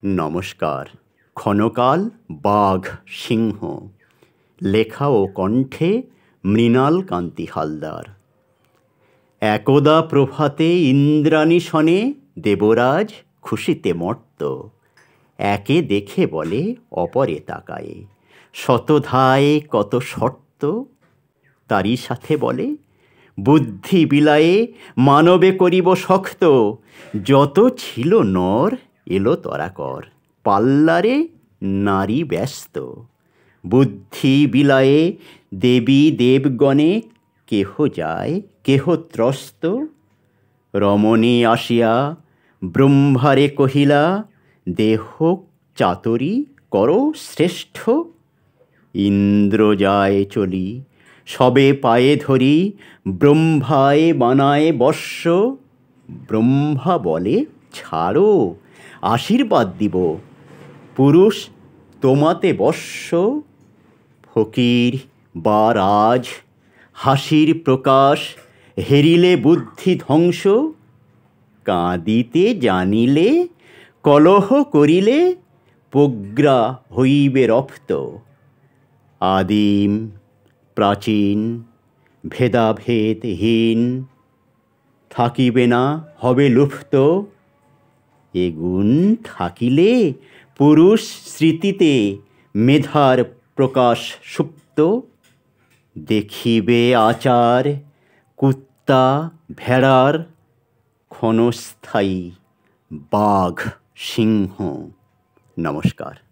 নমস্কার। ক্ষণকাল বাঘ সিংহ, লেখা ও কণ্ঠে মৃণাল কান্তি হালদার। একদা প্রভাতে ইন্দ্রাণী শনে দেবরাজ খুশিতে মত্ত, একে দেখে বলে অপরে তাকায়ে, শতধায় কত শর্ত। তারই সাথে বলে বুদ্ধি বিলায়ে মানবে করিব শক্ত, যত ছিল নর এলো তরাকর, পাল্লারে নারী ব্যস্ত। বুদ্ধি বিলায়ে দেবী দেবগণে কেহ যায় কেহ ত্রস্ত। রমণী আসিয়া ব্রহ্মারে কহিলা, দেহ চাতুরী করো শ্রেষ্ঠ। ইন্দ্র যায় চলি সবে পায়ে ধরি, ব্রহ্মায় বানায় বর্ষ। ব্রহ্মা বলে ছাড়ো আশীর্বাদ দিব, পুরুষ তোমাতে বর্ষ। ফকির বা রাজ হাসির প্রকাশ, হেরিলে বুদ্ধি ধ্বংস। কাঁদিতে জানিলে কলহ করিলে, প্রজ্ঞা হইবে রপ্ত। আদিম প্রাচীন ভেদাভেদহীন, থাকিবে না হবে লুপ্ত। এ গুণ থাকিলে পুরুষ স্মৃতিতে মেধার প্রকাশ সুপ্ত। দেখিবে আচার কুত্তা ভেড়ার, ক্ষণস্থায়ী বাঘ সিংহ। নমস্কার।